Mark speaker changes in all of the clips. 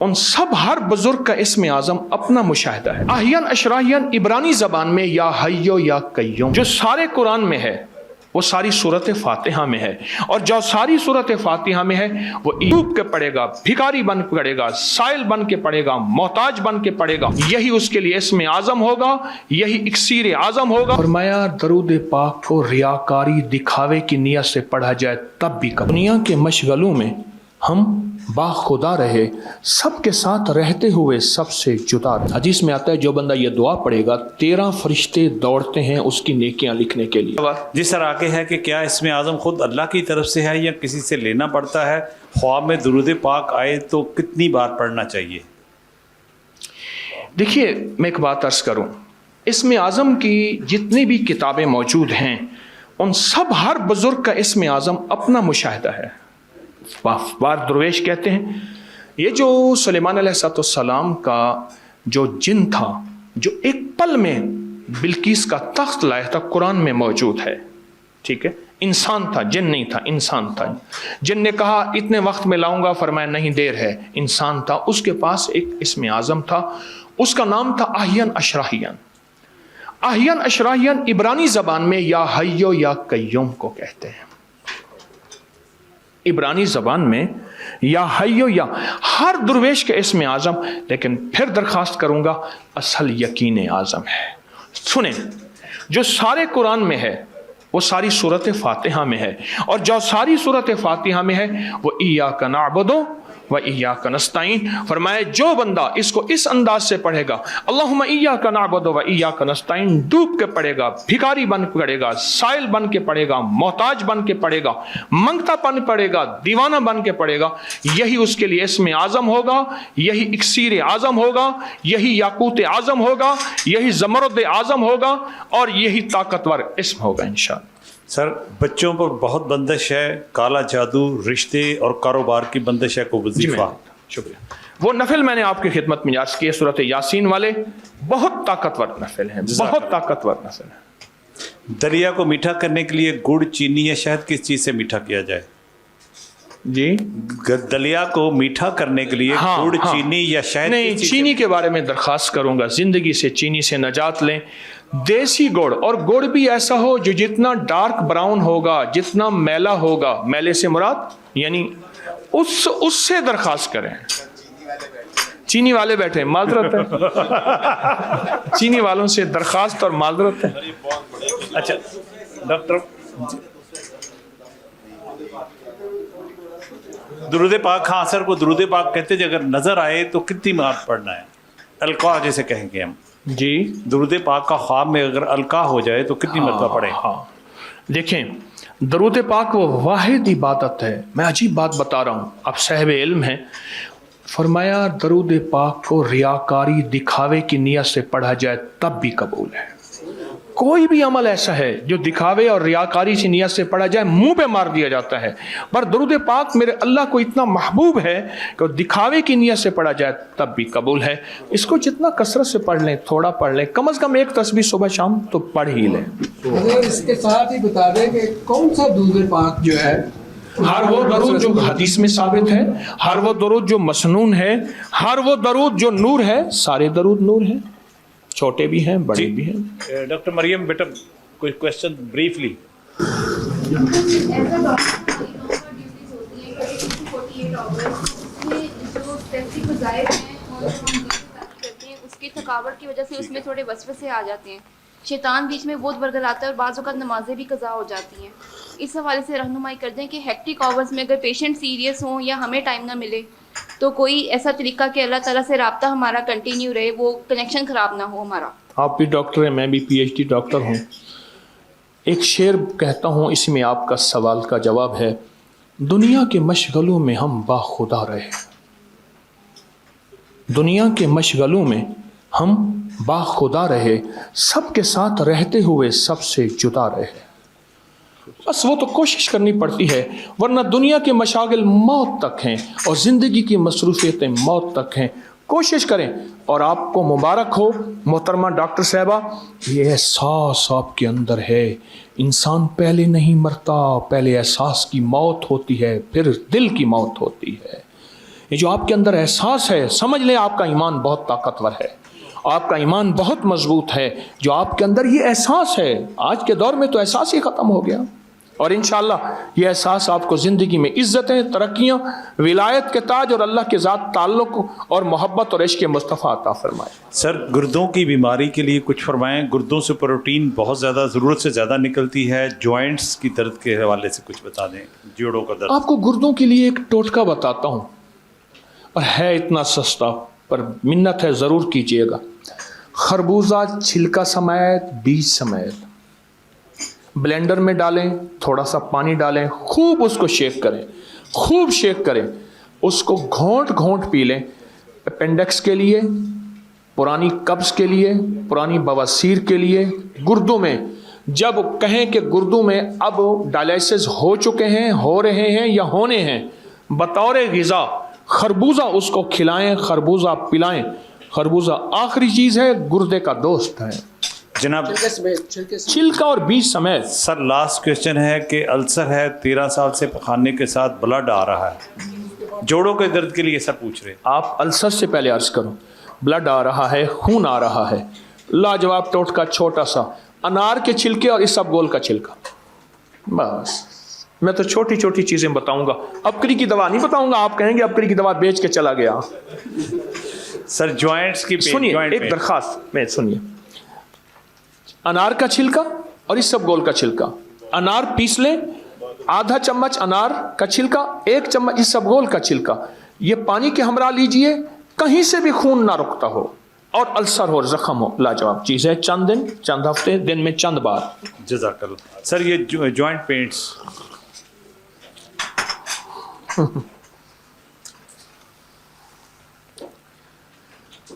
Speaker 1: उन सब हर बुजुर्ग का इसम आज़म अपना मुशाहिदा है। अहियन अशराहियन इब्रानी ज़बान में या हय्यो या कय्यूम, जो सारे कुरान में है वो सारी सूरत फातिहा में है, और जो सारी सूरत फातिहा में है वो डूब के पढ़ेगा, भिखारी बन के पढ़ेगा, साइल बन के पढ़ेगा, मोहताज बन के पढ़ेगा, यही उसके लिए इसम आज़म होगा, यही इक्सीर आज़म होगा। फरमाया दरूद पाक को रियाकारी दिखावे की नीयत से पढ़ा जाए तब भी कब। दुनिया के मशगलों में हम बाखुदा रहे, सबके साथ रहते हुए सबसे जुदा रहे। हदीस में आता है जो बंदा ये दुआ पढ़ेगा 13 फरिश्ते दौड़ते हैं उसकी नेकियां लिखने के लिए।
Speaker 2: जिस तरह आगे है कि क्या इसमें आज़म खुद अल्लाह की तरफ से है या किसी से लेना पड़ता है, ख्वाब में दुरूद पाक आए तो कितनी बार पढ़ना चाहिए?
Speaker 1: देखिए मैं एक बात अर्ज करूं, इसमें आज़म की जितनी भी किताबें मौजूद हैं उन सब हर बुजुर्ग का इसमें आज़म अपना मुशाहिदा है। बार दरवेश कहते हैं ये जो सुलेमान अलैहिस्सलाम का जो जिन था जो एक पल में बिल्किस का तख्त लाया था, कुरान में मौजूद है, ठीक है। इंसान था, जिन नहीं था, इंसान था। जिन ने कहा इतने वक्त में लाऊंगा, फरमाया नहीं देर है। इंसान था, उसके पास एक इसमें आज़म था, उसका नाम था अहियन अशराहियन। अहियन अशराहियन इब्रानी ज़बान में या हय्यो या कय्यूम को कहते हैं। इब्रानी ज़बान में या हय्यो या हर दुर्वेश के इसमें आज़म, लेकिन फिर दरखास्त करूंगा असल यकीन आज़म है। सुने, जो सारे कुरान में है वो सारी सूरत फातिहा में है, और जो सारी सूरत फातिहा में है वो इय्याका नअबुदु व इय्याका नस्तईन। फरमाए जो बंदा इसको इस अंदाज से पढ़ेगा, अल्लाहुम्मा इय्याका नअबुदु व इय्याका नस्तईन, डूब के पढ़ेगा, भिखारी बन के पढ़ेगा, साइल बन के पढ़ेगा, मोहताज बन के पढ़ेगा, मंगतापन पढ़ेगा, दीवाना बन के पढ़ेगा, यही उसके लिए इसमें आज़म होगा, यही इक्सीर आज़म होगा, यही याकूत आज़म होगा, यही ज़मरुद आज़म होगा, और यही ताकतवर इस्म होगा इंशाअल्लाह।
Speaker 2: सर, बच्चों पर बहुत बंदिश है, काला जादू, रिश्ते और कारोबार की बंदिश है, को वजीफा।
Speaker 1: शुक्रिया। वो नफिल मैंने आपकी खिदमत में अर्ज किए, सूरत यासीन वाले, बहुत ताकतवर नफिल हैं, बहुत ताकतवर नफिल है।
Speaker 2: दलिया को मीठा करने के लिए गुड़, चीनी या शहद किस चीज़ से मीठा किया जाए?
Speaker 1: जी,
Speaker 2: दलिया को मीठा करने के लिए गुड़, चीनी या शहद?
Speaker 1: नहीं, चीनी के बारे में दरखास्त करूंगा, जिंदगी से चीनी से नजात लें। देसी गुड़, और गुड़ भी ऐसा हो जो जितना डार्क ब्राउन होगा, जितना मैला होगा, मैले से मुराद यानी उससे दरखास्त करें। चीनी वाले बैठे, माजरत है चीनी वालों से दरखास्त और माजरत है।
Speaker 2: अच्छा डॉक्टर, दुरूद पाक, हाँ सर, को दुरूद पाक कहते हैं, अगर नजर आए तो कितनी बार पढ़ना है? अलका जैसे कहेंगे हम
Speaker 1: जी,
Speaker 2: दुरूद पाक का ख्वाब में अगर अलका हो जाए तो कितनी मरतबा पढ़े?
Speaker 1: हाँ, देखें, दरूद पाक वो वाहिद इबादत है। मैं अजीब बात बता रहा हूँ, आप साहिब इल्म हैं। फरमाया दरूद पाक को रियाकारी दिखावे की नीयत से पढ़ा जाए तब भी कबूल है। कोई भी अमल ऐसा है जो दिखावे और रियाकारी की नीयत से पढ़ा जाए मुंह पे मार दिया जाता है, पर दरूद पाक मेरे अल्लाह को इतना महबूब है कि दिखावे की नीयत से पढ़ा जाए तब भी कबूल है। इसको जितना कसरत से पढ़ लें, थोड़ा पढ़ लें, कम से कम एक तस्बीह सुबह शाम तो पढ़ ही लें।
Speaker 3: अगर इसके साथ ही बता दें कि कौन सा दरूद पाक जो है,
Speaker 1: हर वो दरूद जो हदीस में साबित है, हर वो दरूद जो मसनून है, हर वो दरूद जो नूर है, सारे दरूद नूर हैं, छोटे भी हैं, बड़े भी हैं।
Speaker 2: डॉक्टर मरियम बेटा, कोई क्वेश्चन ब्रीफली?
Speaker 4: उसकी थकावट की वजह से उसमें थोड़े वसवसे आ जाते हैं, शैतान बीच में बहुत बरगलाता है और बाज़ औक़ात नमाजें भी कज़ा हो जाती हैं। इस हवाले से रहनुमाई कर दें कि हेक्टिक आवर्स में अगर पेशेंट सीरियस हों या हमें टाइम ना मिले तो कोई ऐसा तरीका कि अल्लाह ताला से राब्ता हमारा कंटिन्यू रहे, वो कनेक्शन ख़राब ना हो हमारा।
Speaker 1: आप भी डॉक्टर हैं, मैं भी PhD डॉक्टर हूँ। एक शेर कहता हूँ, इसमें आपका सवाल का जवाब है, दुनिया के मशगलों में हम बाखुदा रहे, दुनिया के मशगलों में हम बाखुदा रहे, सबके साथ रहते हुए सबसे जुदा रहे। बस वो तो कोशिश करनी पड़ती है, वरना दुनिया के मशागिल मौत तक हैं और ज़िंदगी की मसरूफियतें मौत तक हैं। कोशिश करें, और आपको मुबारक हो मोहतरमा डॉक्टर साहबा, ये एहसास आपके अंदर है। इंसान पहले नहीं मरता, पहले एहसास की मौत होती है, फिर दिल की मौत होती है। یہ جو آپ کے اندر احساس ہے، سمجھ لیں آپ کا ایمان بہت طاقتور ہے، آپ کا ایمان بہت مضبوط ہے، جو آپ کے اندر یہ احساس ہے۔ آج کے دور میں تو احساس ہی ختم ہو گیا، اور انشاءاللہ یہ احساس آپ کو زندگی میں عزتیں، ترقیاں، ولایت کے تاج اور اللہ کے ذات تعلق اور محبت اور عشق مصطفیٰ عطا فرمائے۔
Speaker 2: سر گردوں کی بیماری کے لیے کچھ فرمائیں، گردوں سے پروٹین بہت زیادہ ضرورت سے زیادہ نکلتی ہے، جوائنٹس کی درد کے حوالے سے کچھ بتا دیں، جوڑوں کا درد۔
Speaker 1: آپ کو گردوں کے لیے ایک ٹوٹکا بتاتا ہوں، اور ہے اتنا سستا، پر منت ہے ضرور کیجئے گا۔ خربوزہ چھلکا سمیت، بیج سمیت بلینڈر میں ڈالیں، تھوڑا سا پانی ڈالیں، خوب اس کو شیک کریں، خوب شیک کریں، اس کو گھونٹ گھونٹ پی لیں۔ اپینڈکس کے لیے، پرانی قبض کے لیے، پرانی بواسیر کے لیے، گردوں میں جب کہیں کہ گردوں میں اب ڈائلیسس ہو چکے ہیں، ہو رہے ہیں یا ہونے ہیں، بطور غذا خربوزہ اس کو کھلائیں، خربوزہ پلائیں۔ خربوزہ آخری چیز ہے، گردے کا دوست ہے،
Speaker 2: جناب
Speaker 1: چھلکا اور بیج سمیت۔
Speaker 2: سر لاسٹ کویشچن ہے کہ السر ہے، 13 سال سے پخانے کے ساتھ بلڈ آ رہا ہے، جوڑوں کے درد کے لیے سر پوچھ رہے ہیں۔
Speaker 1: آپ السر سے پہلے عرض کرو، بلڈ آ رہا ہے، خون آ رہا ہے، لاجواب ٹوٹکا چھوٹا سا، انار کے چھلکے اور اسب گول کا چھلکا، بس۔ میں تو چھوٹی چھوٹی چیزیں بتاؤں گا، ابکری کی دوا نہیں بتاؤں گا، آپ کہیں گے ابکری کی دوا بیچ کے چلا گیا۔
Speaker 2: سر جوائنٹس کی
Speaker 1: سنیے ایک درخواست میں، سنیے، انار کا چھلکا اور اسب گول کا چھلکا، انار پیس لیں، آدھا چمچ انار کا چھلکا، 1 چمچ اسب گول کا چھلکا، یہ پانی کے ہمراہ لیجئے، کہیں سے بھی خون نہ رکتا ہو اور السر ہو، زخم ہو، لاجواب چیز ہے، چند دن، چند ہفتے، دن میں چند بار۔
Speaker 2: جزاک اللہ۔ سر یہ جوائنٹ پینٹس،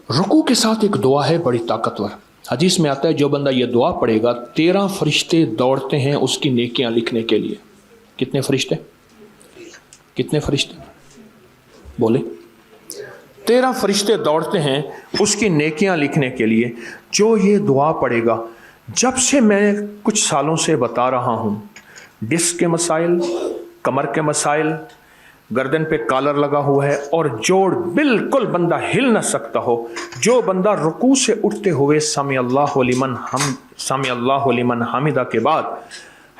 Speaker 1: رکوع کے ساتھ ایک دعا ہے بڑی طاقتور، حدیث میں آتا ہے جو بندہ یہ دعا پڑھے گا 13 فرشتے دوڑتے ہیں اس کی نیکیاں لکھنے کے لیے۔ کتنے فرشتے؟ کتنے فرشتے بولے؟ 13 فرشتے دوڑتے ہیں اس کی نیکیاں لکھنے کے لیے۔ جو یہ دعا پڑھے گا، جب سے میں کچھ سالوں سے بتا رہا ہوں، ڈسک کے مسائل، کمر کے مسائل، گردن پہ کالر لگا ہوا ہے اور جوڑ بالکل بندہ ہل نہ سکتا ہو، جو بندہ رکوع سے اٹھتے ہوئے سمع اللہ لمن حمدہ کے بعد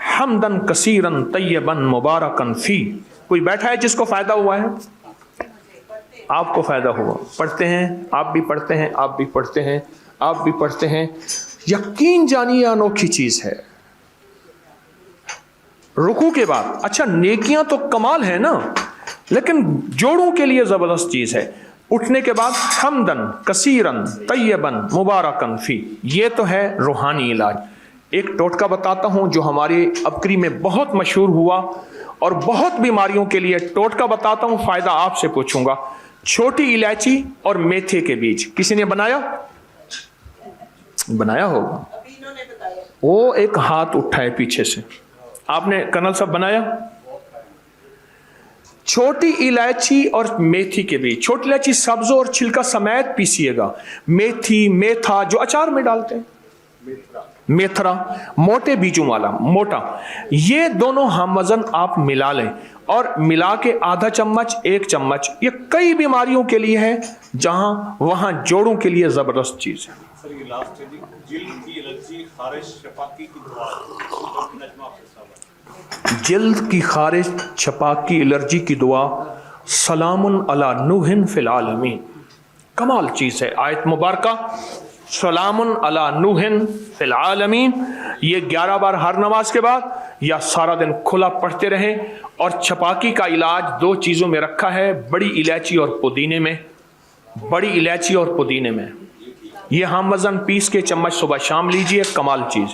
Speaker 1: حمدن کثیرن طیبن مبارکن فی، کوئی بیٹھا ہے جس کو فائدہ ہوا ہے؟ آپ کو فائدہ ہوا، پڑھتے ہیں، آپ بھی پڑھتے ہیں، آپ بھی پڑھتے ہیں، آپ بھی پڑھتے ہیں، یقین جانیے انوکھی چیز ہے۔ رکوع کے بعد، اچھا نیکیاں تو کمال ہے نا، لیکن جوڑوں کے لیے زبردست چیز ہے، اٹھنے کے بعد حمدن کثیرن طیبن مبارکن فی، یہ تو ہے روحانی علاج۔ ایک ٹوٹکا بتاتا ہوں جو ہماری ابکری میں بہت مشہور ہوا، اور بہت بیماریوں کے لیے ٹوٹکا بتاتا ہوں، فائدہ آپ سے پوچھوں گا۔ چھوٹی الائچی اور میتھے کے بیج، کسی نے بنایا ہوگا، وہ ایک ہاتھ اٹھائے پیچھے سے، آپ نے کرنل صاحب بنایا؟ چھوٹی الائچی اور میتھی کے بیج، چھوٹی الائچی سبز اور چھلکا سمیت پیسیے گا، میتھی، میتھا جو اچار میں ڈالتے ہیں، میتھرا، موٹے بیجوں والا، موٹا، یہ دونوں ہم وزن آپ ملا لیں، اور ملا کے آدھا چمچ، 1 چمچ، یہ کئی بیماریوں کے لیے ہے، جہاں وہاں جوڑوں کے لیے زبردست چیز ہے۔
Speaker 2: سر یہ لاسٹ ہے، جلد کی الرجی، خارش، شفاقی کی دعا،
Speaker 1: جلد کی خارش، چھپاکی، الرجی کی دعا، سلام علی نوح فی العالمین، کمال چیز ہے۔ آیت مبارکہ سلام علی نوح فی العالمین، یہ 11 بار ہر نماز کے بعد یا سارا دن کھلا پڑھتے رہیں۔ اور چھپاکی کا علاج 2 چیزوں میں رکھا ہے، بڑی الائچی اور پودینے میں، بڑی الائچی اور پودینے میں، یہ ہم وزن پیس کے چمچ صبح شام لیجئے، کمال چیز۔